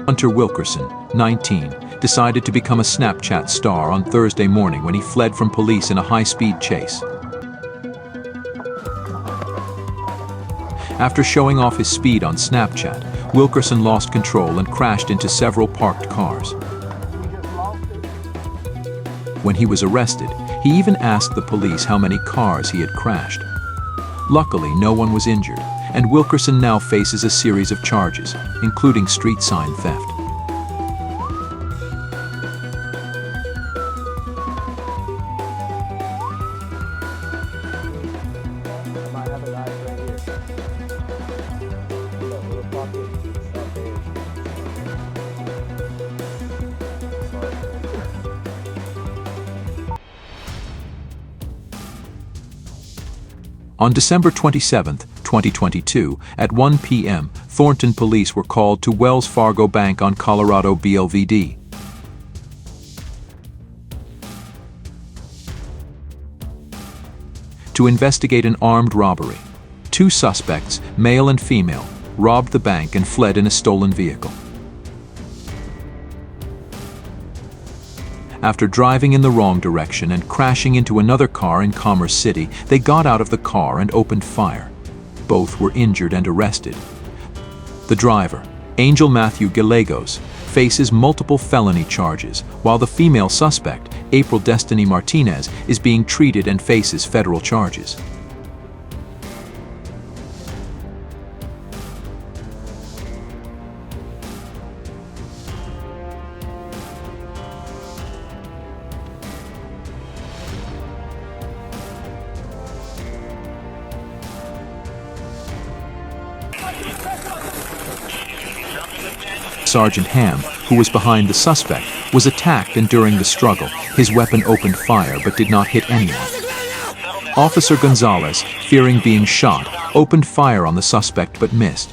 Hunter Wilkerson, 19, decided to become a Snapchat star on Thursday morning when he fled from police in a high-speed chase. After showing off his speed on Snapchat, Wilkerson lost control and crashed into several parked cars. When he was arrested, he even asked the police how many cars he had crashed. Luckily, no one was injured, and Wilkerson now faces a series of charges, including street sign theft. On December 27, 2022, at 1 p.m., Thornton police were called to Wells Fargo Bank on Colorado BLVD. To investigate an armed robbery. Two suspects, male and female, robbed the bank and fled in a stolen vehicle. After driving in the wrong direction and crashing into another car in Commerce City, they got out of the car and opened fire. Both were injured and arrested. The driver, Angel Matthew Gallegos, faces multiple felony charges, while the female suspect, April Destiny Martinez, is being treated and faces federal charges. Sergeant Ham, who was behind the suspect, was attacked, and during the struggle, his weapon opened fire but did not hit anyone. Officer Gonzalez, fearing being shot, opened fire on the suspect but missed.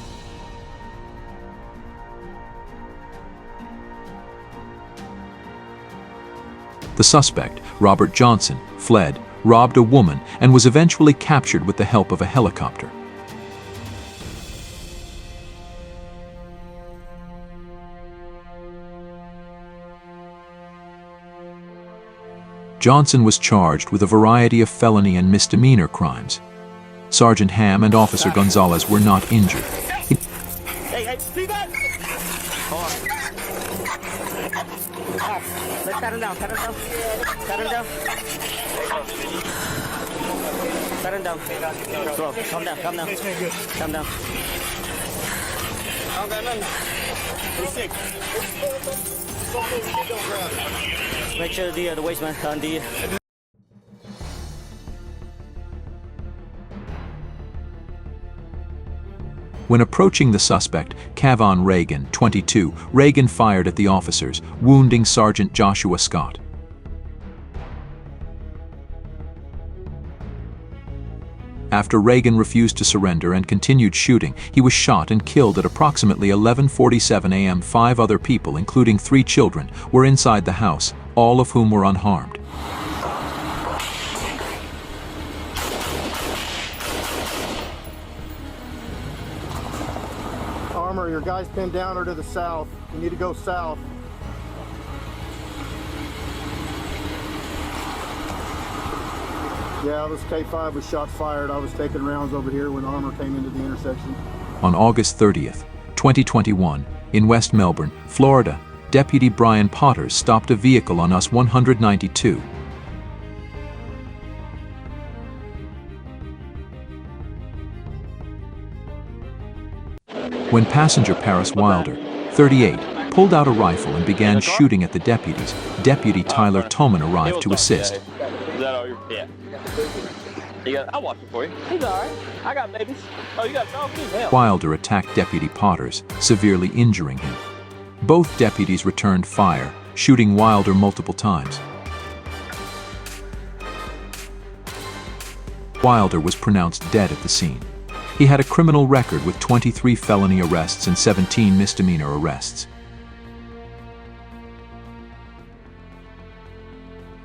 The suspect, Robert Johnson, fled, robbed a woman, and was eventually captured with the help of a helicopter. Johnson was charged with a variety of felony and misdemeanor crimes. Sergeant Ham and Officer Gonzalez were not injured. Hey, see that? Let's pat him down, pat him down. Pat him down. Pat him down. Bro, calm down, calm down. Calm down. I don't got nothing. He's sick. Make sure the waistman on the... When approaching the suspect, Kavon Reagan, 22, Reagan fired at the officers, wounding Sergeant Joshua Scott. After Reagan refused to surrender and continued shooting, he was shot and killed at approximately 11:47 a.m. 5 other people, including 3 children, were inside the house, all of whom were unharmed. Armor, your guy's pinned down or to the south. You need to go south. Yeah, this K5 was shot fired. I was taking rounds over here when Armor came into the intersection. On August 30th, 2021, in West Melbourne, Florida, Deputy Brian Potter stopped a vehicle on US 192. When passenger Paris Wilder, 38, pulled out a rifle and began shooting at the deputies, Deputy Tyler Toman arrived to assist. I'll watch it for you. He's all right. I got babies. Oh, you got a dog? Hell. Wilder attacked Deputy Potters, severely injuring him. Both deputies returned fire, shooting Wilder multiple times. Wilder was pronounced dead at the scene. He had a criminal record with 23 felony arrests and 17 misdemeanor arrests.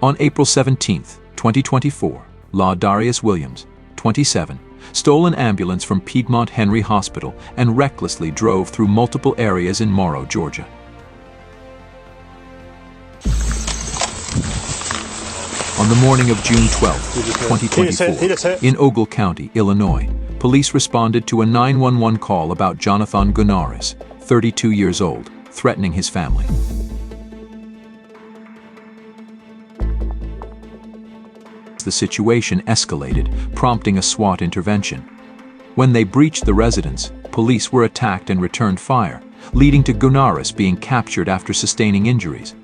On April 17, 2024, Law Darius Williams, 27, stole an ambulance from Piedmont Henry Hospital, and recklessly drove through multiple areas in Morrow, Georgia. On the morning of June 12, 2024, in Ogle County, Illinois, police responded to a 911 call about Jonathan Gunaris, 32 years old, threatening his family. The situation escalated, prompting a SWAT intervention. When they breached the residence, police were attacked and returned fire, leading to Gunaris being captured after sustaining injuries.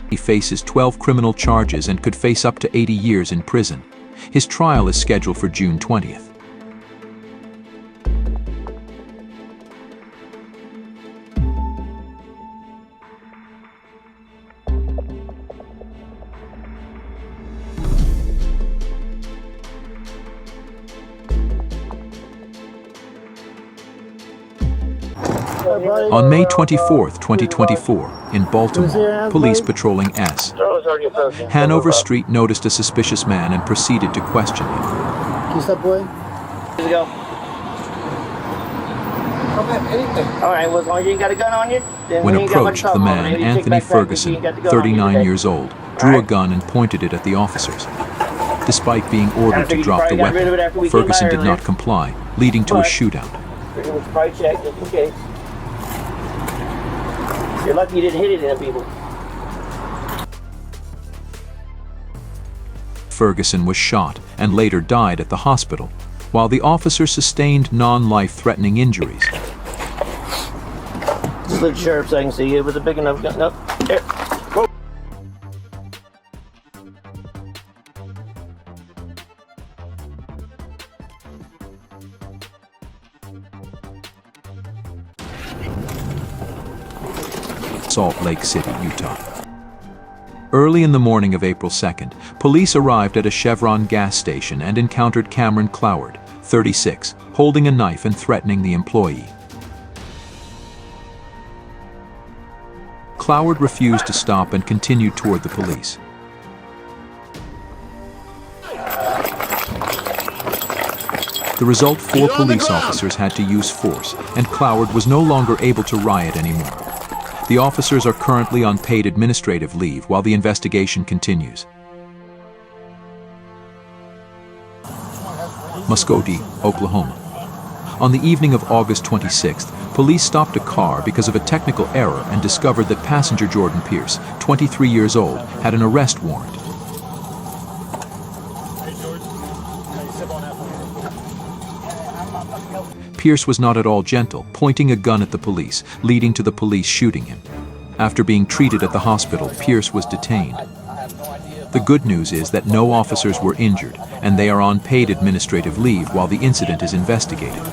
He faces 12 criminal charges and could face up to 80 years in prison. His trial is scheduled for June 20th. On May 24, 2024, in Baltimore, police patrolling S. Hanover Street noticed a suspicious man and proceeded to question him. Can you stop, boy? Let's go. All right, well, as long as you ain't got a gun on you, then When we ain't got much approached, the trouble. man, Maybe you Anthony take back that because you Ferguson, ain't got the gun on you 39 today. years old, drew a gun and pointed it at the officers. Despite being ordered to drop the weapon, Ferguson did not comply, leading to a shootout. It was probably checked just in case. You're lucky you didn't hit it in people. Ferguson was shot and later died at the hospital, while the officer sustained non-life-threatening injuries. Just look sharp so I can see. It was a big enough gun. Nope. There. Go. Salt Lake City, Utah. Early in the morning of April 2nd, police arrived at a Chevron gas station and encountered Cameron Cloward, 36, holding a knife and threatening the employee. Cloward refused to stop and continued toward the police. The result, 4 police officers had to use force, and Cloward was no longer able to riot anymore. The officers are currently on paid administrative leave while the investigation continues. Muskogee, Oklahoma. On the evening of August 26th, police stopped a car because of a technical error and discovered that passenger Jordan Pierce, 23 years old, had an arrest warrant. Pierce was not at all gentle, pointing a gun at the police, leading to the police shooting him. After being treated at the hospital, Pierce was detained. The good news is that no officers were injured, and they are on paid administrative leave while the incident is investigated. You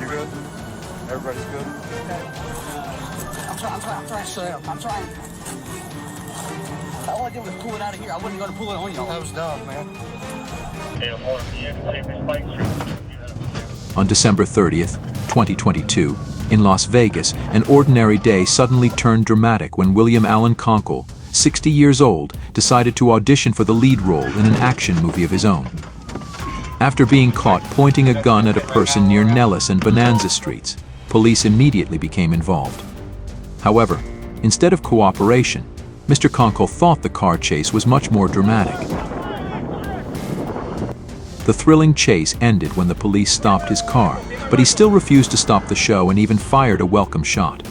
good? Everybody's good? I'm trying to shut up. I'm trying. All I did was pull it out of here. I wasn't going to pull it on you. That was dumb, man. On December 30th, 2022, in Las Vegas, an ordinary day suddenly turned dramatic when William Allen Conkle, 60 years old, decided to audition for the lead role in an action movie of his own. After being caught pointing a gun at a person near Nellis and Bonanza Streets, police immediately became involved. However, instead of cooperation, Mr. Conkle thought the car chase was much more dramatic. The thrilling chase ended when the police stopped his car, but he still refused to stop the show and even fired a welcome shot.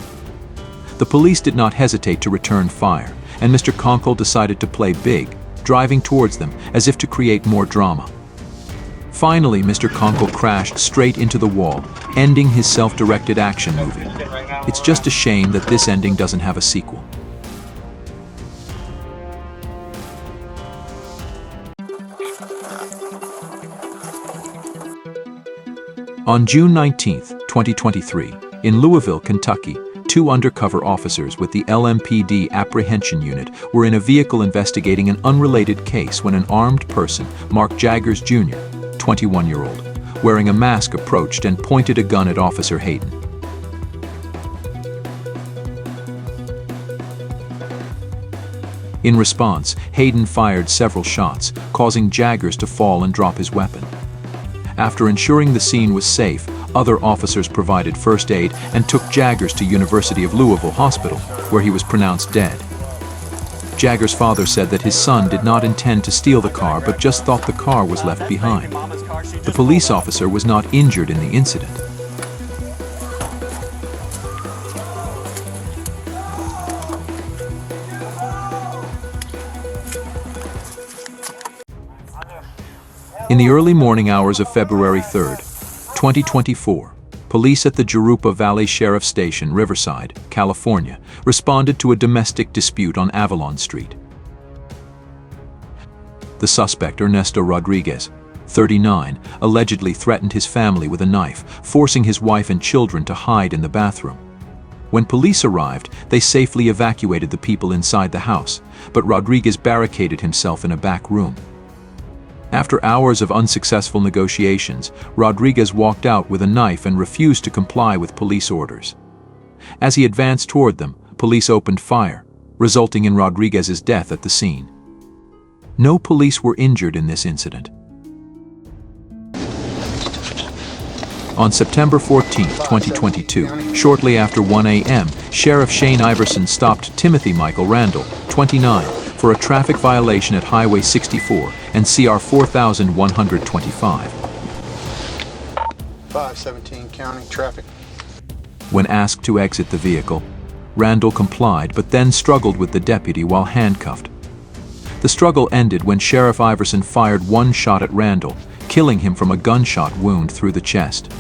The police did not hesitate to return fire, and Mr. Conkle decided to play big, driving towards them as if to create more drama. Finally, Mr. Conkle crashed straight into the wall, ending his self-directed action movie. It's just a shame that this ending doesn't have a sequel. On June 19, 2023, in Louisville, Kentucky, 2 undercover officers with the LMPD Apprehension Unit were in a vehicle investigating an unrelated case when an armed person, Mark Jaggers Jr., 21-year-old, wearing a mask approached and pointed a gun at Officer Hayden. In response, Hayden fired several shots, causing Jaggers to fall and drop his weapon. After ensuring the scene was safe, other officers provided first aid and took Jaggers to University of Louisville Hospital, where he was pronounced dead. Jaggers' father said that his son did not intend to steal the car but just thought the car was left behind. The police officer was not injured in the incident. In the early morning hours of February 3, 2024, police at the Jurupa Valley Sheriff's Station, Riverside, California, responded to a domestic dispute on Avalon Street. The suspect, Ernesto Rodriguez, 39, allegedly threatened his family with a knife, forcing his wife and children to hide in the bathroom. When police arrived, they safely evacuated the people inside the house, but Rodriguez barricaded himself in a back room. After hours of unsuccessful negotiations, Rodriguez walked out with a knife and refused to comply with police orders. As he advanced toward them, police opened fire, resulting in Rodriguez's death at the scene. No police were injured in this incident. On September 14, 2022, shortly after 1 a.m., Sheriff Shane Iverson stopped Timothy Michael Randall, 29, for a traffic violation at Highway 64 and CR 4125. 517 county traffic. When asked to exit the vehicle, Randall complied but then struggled with the deputy while handcuffed. The struggle ended when Sheriff Iverson fired one shot at Randall, killing him from a gunshot wound through the chest.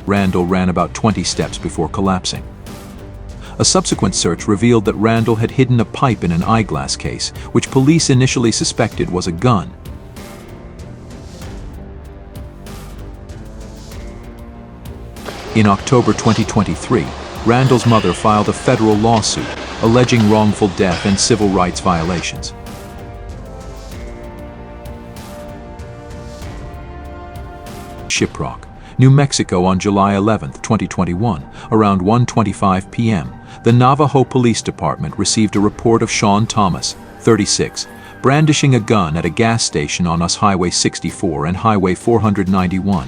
Randall ran about 20 steps before collapsing. A subsequent search revealed that Randall had hidden a pipe in an eyeglass case, which police initially suspected was a gun. In October 2023, Randall's mother filed a federal lawsuit alleging wrongful death and civil rights violations. Shiprock, New Mexico on July 11, 2021, around 1:25 p.m., the Navajo Police Department received a report of Sean Thomas, 36, brandishing a gun at a gas station on US Highway 64 and Highway 491.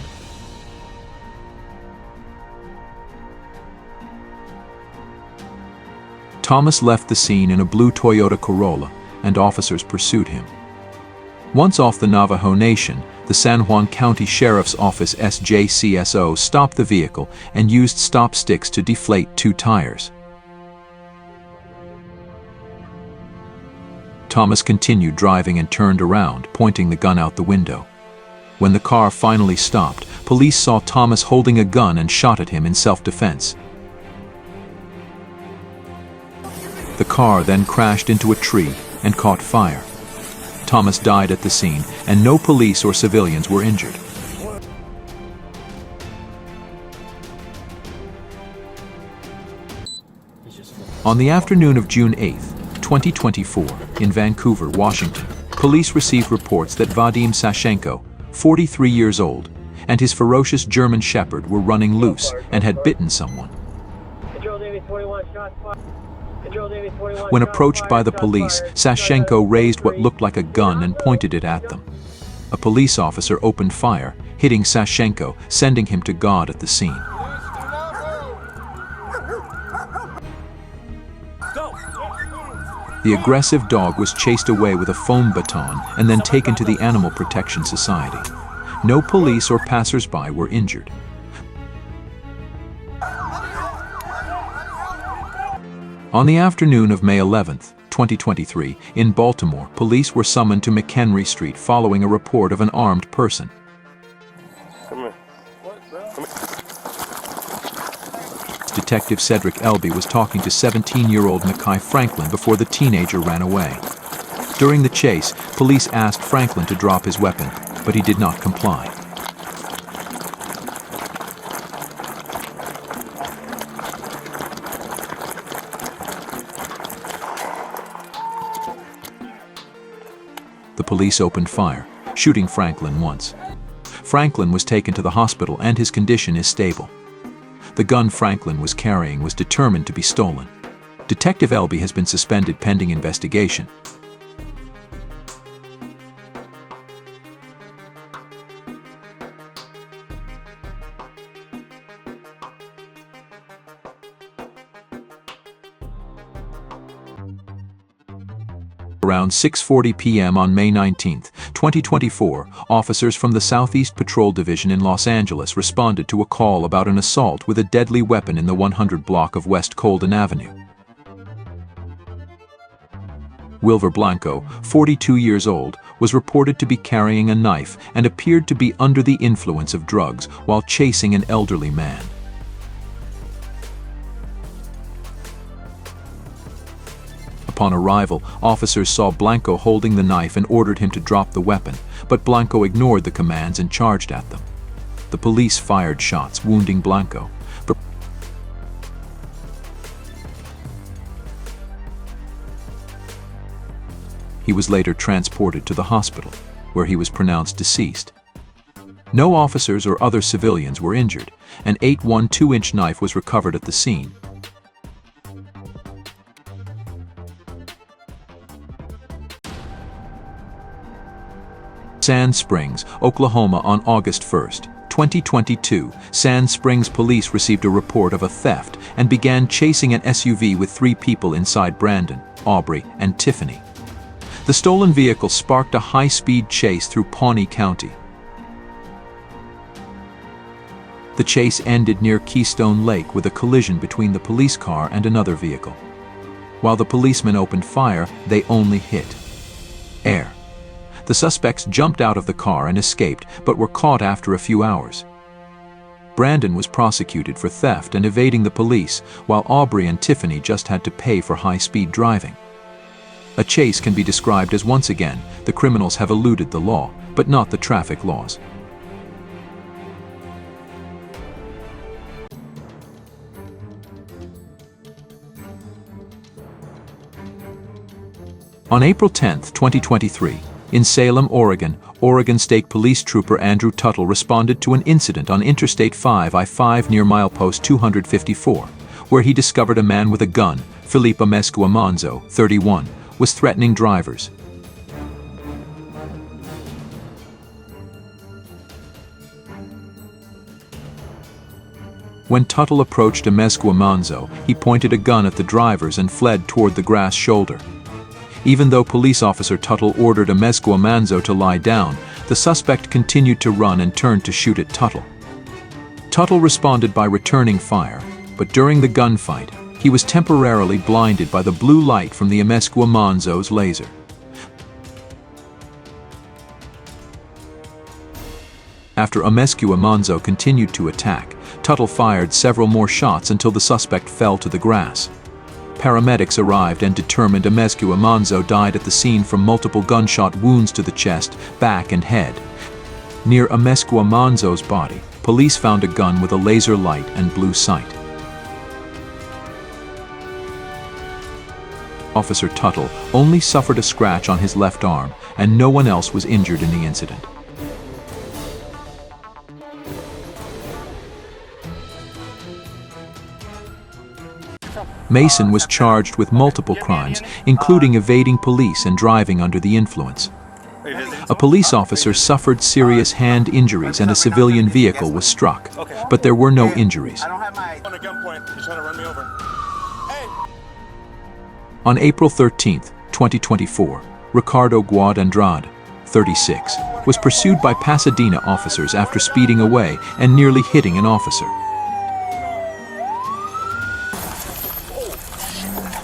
Thomas left the scene in a blue Toyota Corolla, and officers pursued him. Once off the Navajo Nation, the San Juan County Sheriff's Office SJCSO stopped the vehicle and used stop sticks to deflate two tires. Thomas continued driving and turned around, pointing the gun out the window. When the car finally stopped, police saw Thomas holding a gun and shot at him in self-defense. The car then crashed into a tree and caught fire. Thomas died at the scene, and no police or civilians were injured. On the afternoon of June 8, 2024, in Vancouver, Washington, police received reports that Vadim Sashenko, 43 years old, and his ferocious German Shepherd were running loose and had bitten someone. When approached by the police, Sashenko raised what looked like a gun and pointed it at them. A police officer opened fire, hitting Sashenko, sending him to God at the scene. The aggressive dog was chased away with a foam baton and then taken to the Animal Protection Society. No police or passers-by were injured. On the afternoon of May 11, 2023, in Baltimore, police were summoned to McHenry Street following a report of an armed person. Come here. Detective Cedric Elby was talking to 17-year-old Mackay Franklin before the teenager ran away. During the chase, police asked Franklin to drop his weapon, but he did not comply. The police opened fire, shooting Franklin once. Franklin was taken to the hospital and his condition is stable. The gun Franklin was carrying was determined to be stolen. Detective Elby has been suspended pending investigation. Around 6:40 p.m. on May 19, 2024, officers from the Southeast Patrol Division in Los Angeles responded to a call about an assault with a deadly weapon in the 100 block of West Colden Avenue. Wilver Blanco, 42 years old, was reported to be carrying a knife and appeared to be under the influence of drugs while chasing an elderly man. Upon arrival, officers saw Blanco holding the knife and ordered him to drop the weapon, but Blanco ignored the commands and charged at them. The police fired shots, wounding Blanco. He was later transported to the hospital, where he was pronounced deceased. No officers or other civilians were injured. An 8-1-2-inch knife was recovered at the scene. Sand Springs, Oklahoma on August 1, 2022, Sand Springs police received a report of a theft and began chasing an SUV with 3 people inside: Brandon, Aubrey, and Tiffany. The stolen vehicle sparked a high-speed chase through Pawnee County. The chase ended near Keystone Lake with a collision between the police car and another vehicle. While the policemen opened fire, they only hit air. The suspects jumped out of the car and escaped, but were caught after a few hours. Brandon was prosecuted for theft and evading the police, while Aubrey and Tiffany just had to pay for high-speed driving. A chase can be described as, once again, the criminals have eluded the law, but not the traffic laws. On April 10, 2023, in Salem, Oregon, Oregon State Police Trooper Andrew Tuttle responded to an incident on Interstate 5 I-5 near milepost 254, where he discovered a man with a gun, Felipe Amezcua Manzo, 31, was threatening drivers. When Tuttle approached Amezcua Manzo, he pointed a gun at the drivers and fled toward the grass shoulder. Even though police officer Tuttle ordered Amezcua Manzo to lie down, the suspect continued to run and turned to shoot at Tuttle. Tuttle responded by returning fire, but during the gunfight, he was temporarily blinded by the blue light from the Amezcua Manzo's laser. After Amezcua Manzo continued to attack, Tuttle fired several more shots until the suspect fell to the grass. Paramedics arrived and determined Amezcua Manzo died at the scene from multiple gunshot wounds to the chest, back, and head. Near Amezcua Manzo's body, police found a gun with a laser light and blue sight. Officer Tuttle only suffered a scratch on his left arm, and no one else was injured in the incident. Mason was charged with multiple crimes, including evading police and driving under the influence. A police officer suffered serious hand injuries and a civilian vehicle was struck, but there were no injuries. On April 13, 2024, Ricardo Guad Andrade, 36, was pursued by Pasadena officers after speeding away and nearly hitting an officer.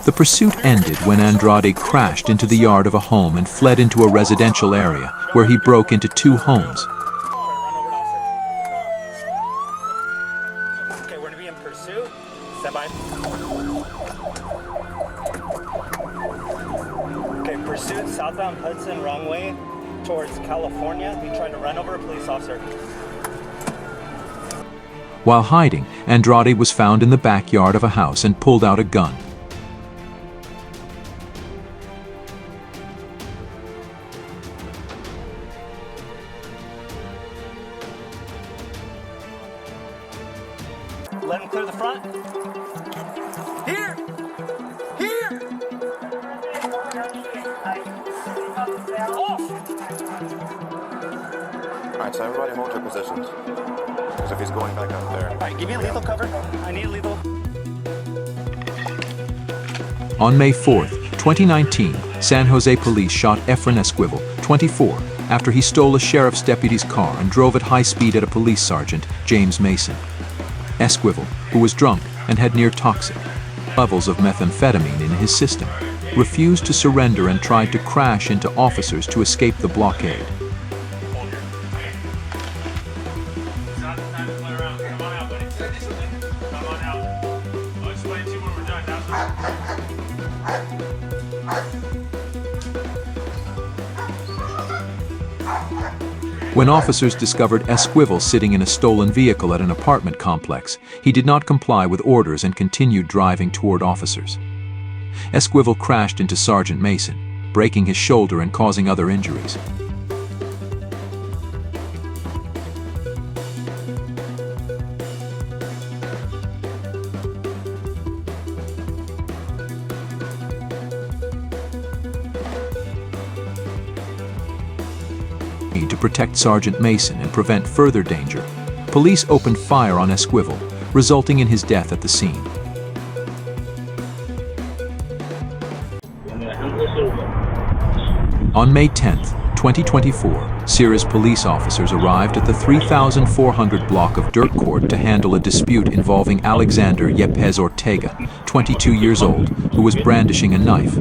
The pursuit ended when Andrade crashed into the yard of a home and fled into a residential area, where he broke into 2 homes. Okay, we're gonna be in pursuit. Stand by. Okay, pursuit southbound Hudson, wrong way, towards California. He tried to run over a police officer. While hiding, Andrade was found in the backyard of a house and pulled out a gun. Let him clear the front. Here! Here! Alright, so everybody hold your positions. Because if he's going back up there. Alright, give me a lethal cover. I need a lethal. On May 4th, 2019, San Jose police shot Efren Esquivel, 24, after he stole a sheriff's deputy's car and drove at high speed at a police sergeant, James Mason. Esquivel, who was drunk and had near toxic levels of methamphetamine in his system, refused to surrender and tried to crash into officers to escape the blockade. When officers discovered Esquivel sitting in a stolen vehicle at an apartment complex, he did not comply with orders and continued driving toward officers. Esquivel crashed into Sergeant Mason, breaking his shoulder and causing other injuries. To protect Sergeant Mason and prevent further danger, police opened fire on Esquivel, resulting in his death at the scene. On May 10th, 2024, Sierra's police officers arrived at the 3400 block of Dirt Court to handle a dispute involving Alexander Yepes Ortega, 22 years old, who was brandishing a knife.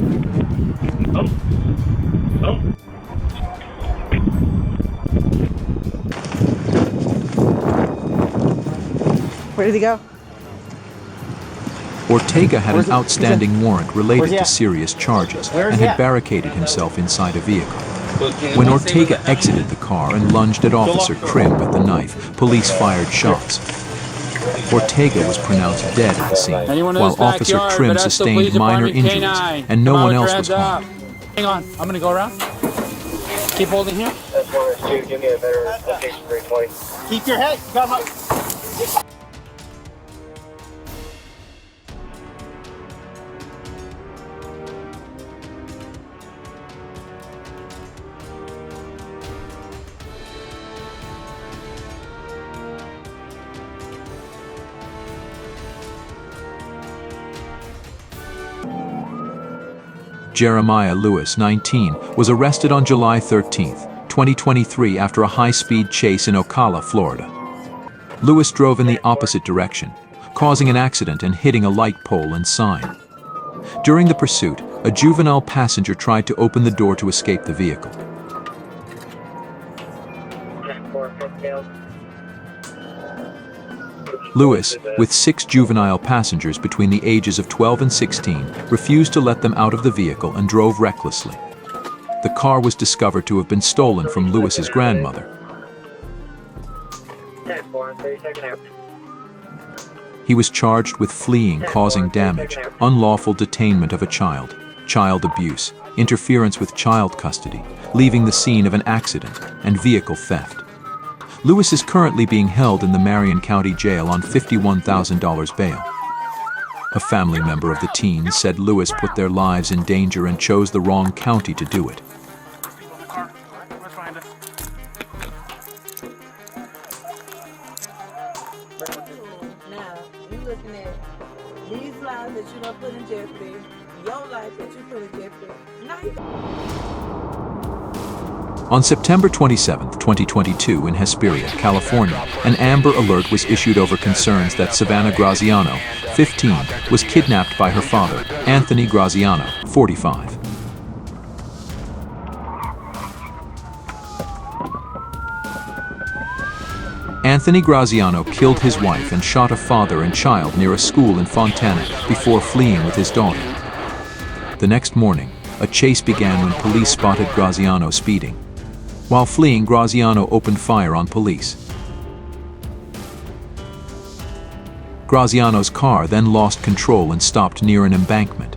Where did he go? Ortega had an outstanding warrant related to serious charges and had barricaded himself inside a vehicle. When Ortega exited the car and lunged at Officer Krim with the knife, police fired shots. Ortega was pronounced dead at the scene, while Officer Krim sustained minor injuries, and no one else was harmed. Hang on, I'm gonna go around. Keep holding here. That's 1 2. Give me a better location for 320. Keep your head. You got my... Jeremiah Lewis, 19, was arrested on July 13, 2023 after a high-speed chase in Ocala, Florida. Lewis drove in the opposite direction, causing an accident and hitting a light pole and sign. During the pursuit, a juvenile passenger tried to open the door to escape the vehicle. Lewis, with 6 juvenile passengers between the ages of 12 and 16, refused to let them out of the vehicle and drove recklessly. The car was discovered to have been stolen from Lewis's grandmother. He was charged with fleeing, causing damage, unlawful detainment of a child, child abuse, interference with child custody, leaving the scene of an accident, and vehicle theft. Lewis is currently being held in the Marion County Jail on $51,000 bail. A family member of the teens said Lewis put their lives in danger and chose the wrong county to do it. Now, you're looking at these lives that you don't put in jeopardy, your life that you put in jeopardy. Now you... On September 27, 2022, in Hesperia, California, an Amber Alert was issued over concerns that Savannah Graziano, 15, was kidnapped by her father, Anthony Graziano, 45. Anthony Graziano killed his wife and shot a father and child near a school in Fontana before fleeing with his daughter. The next morning, a chase began when police spotted Graziano speeding. While fleeing, Graziano opened fire on police. Graziano's car then lost control and stopped near an embankment.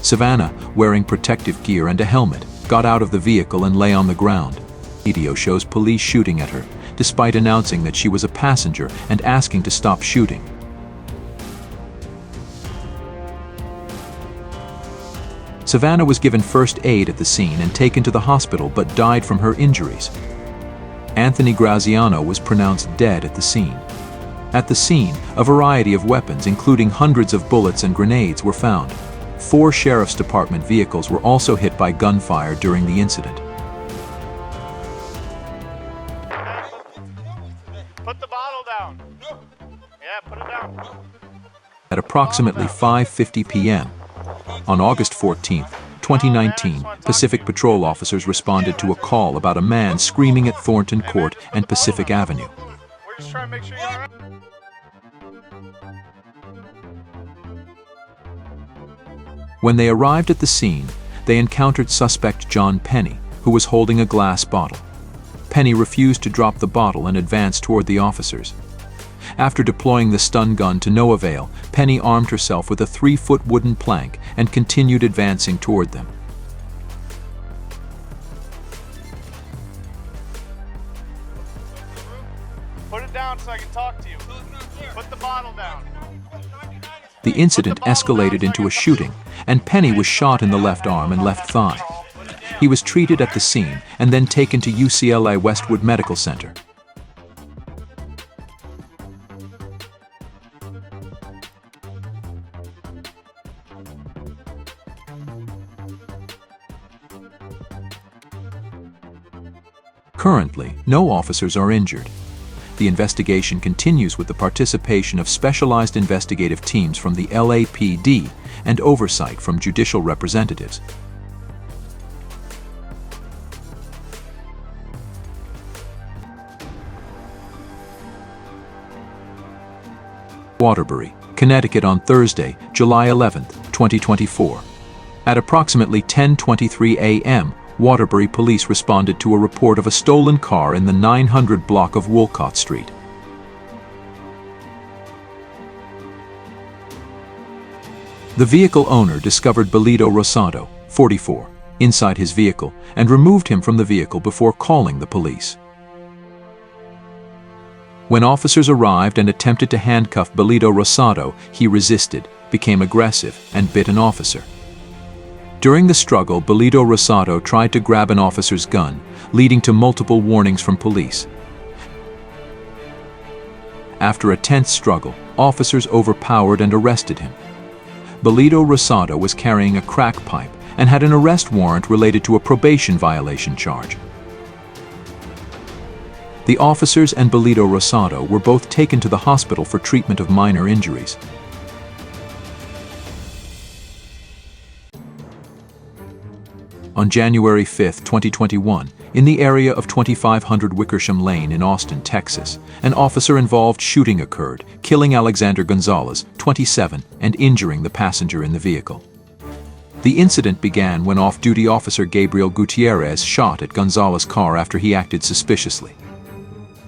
Savannah, wearing protective gear and a helmet, got out of the vehicle and lay on the ground. Video shows police shooting at her, despite announcing that she was a passenger and asking to stop shooting. Savannah was given first aid at the scene and taken to the hospital but died from her injuries. Anthony Graziano was pronounced dead at the scene. At the scene, a variety of weapons, including hundreds of bullets and grenades, were found. 4 Sheriff's Department vehicles were also hit by gunfire during the incident. Put the bottle down. Yeah, put it down. At approximately 5:50 p.m. on August 14, 2019, Pacific Patrol officers responded to a call about a man screaming at Thornton Court and Pacific Avenue. We're just trying to make sure you're all right. When they arrived at the scene, they encountered suspect John Penny, who was holding a glass bottle. Penny refused to drop the bottle and advanced toward the officers. After deploying the stun gun to no avail, Penny armed herself with a 3-foot wooden plank and continued advancing toward them. Put it down so I can talk to you. Put the bottle down. The incident escalated into a shooting, and Penny was shot in the left arm and left thigh. He was treated at the scene and then taken to UCLA Westwood Medical Center. Currently, no officers are injured. The investigation continues with the participation of specialized investigative teams from the LAPD and oversight from judicial representatives. Waterbury, Connecticut on Thursday, July 11, 2024. At approximately 10:23 a.m., Waterbury police responded to a report of a stolen car in the 900 block of Wolcott Street. The vehicle owner discovered Belito Rosado, 44, inside his vehicle and removed him from the vehicle before calling the police. When officers arrived and attempted to handcuff Belito Rosado, he resisted, became aggressive, and bit an officer. During the struggle, Belito Rosado tried to grab an officer's gun, leading to multiple warnings from police. After a tense struggle, officers overpowered and arrested him. Belito Rosado was carrying a crack pipe and had an arrest warrant related to a probation violation charge. The officers and Belito Rosado were both taken to the hospital for treatment of minor injuries. On January 5, 2021, in the area of 2500 Wickersham Lane in Austin, Texas, an officer-involved shooting occurred, killing Alexander Gonzalez, 27, and injuring the passenger in the vehicle. The incident began when off-duty officer Gabriel Gutierrez shot at Gonzalez's car after he acted suspiciously.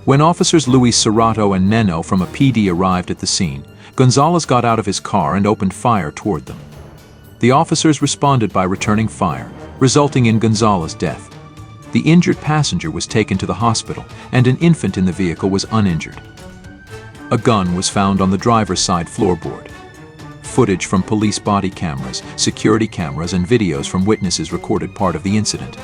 When officers Luis Serrato and Neno from a PD arrived at the scene, Gonzalez got out of his car and opened fire toward them. The officers responded by returning fire, resulting in Gonzalez's death. The injured passenger was taken to the hospital, and an infant in the vehicle was uninjured. A gun was found on the driver's side floorboard. Footage from police body cameras, security cameras, and videos from witnesses recorded part of the incident.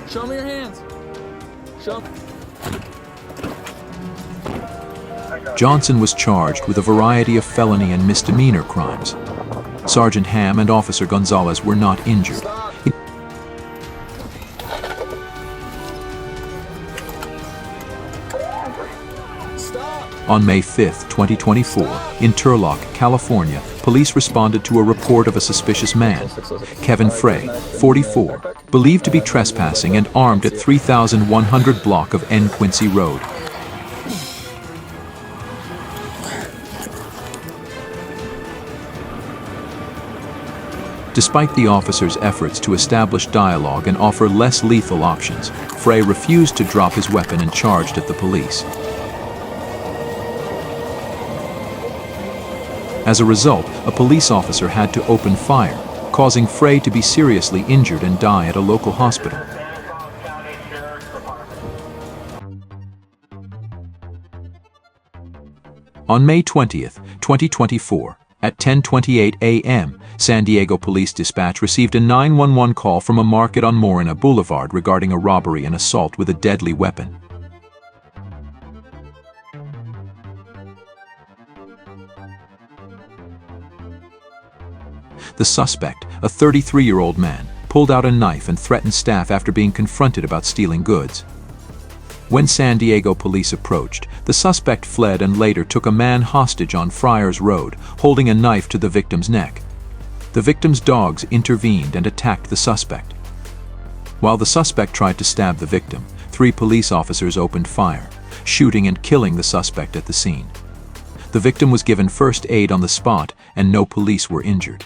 Show me your hands. Show. Johnson was charged with a variety of felony and misdemeanor crimes. Sergeant Ham and Officer Gonzalez were not injured. On May 5, 2024, in Turlock, California, police responded to a report of a suspicious man, Kevin Frey, 44, believed to be trespassing and armed at 3100 block of N. Quincy Road. Despite the officers' efforts to establish dialogue and offer less lethal options, Frey refused to drop his weapon and charged at the police. As a result, a police officer had to open fire, causing Frey to be seriously injured and die at a local hospital. On May 20th, 2024, at 10:28 a.m., San Diego Police Dispatch received a 911 call from a market on Morena Boulevard regarding a robbery and assault with a deadly weapon. The suspect, a 33-year-old man, pulled out a knife and threatened staff after being confronted about stealing goods. When San Diego police approached, the suspect fled and later took a man hostage on Friars Road, holding a knife to the victim's neck. The victim's dogs intervened and attacked the suspect. While the suspect tried to stab the victim, 3 police officers opened fire, shooting and killing the suspect at the scene. The victim was given first aid on the spot and no police were injured.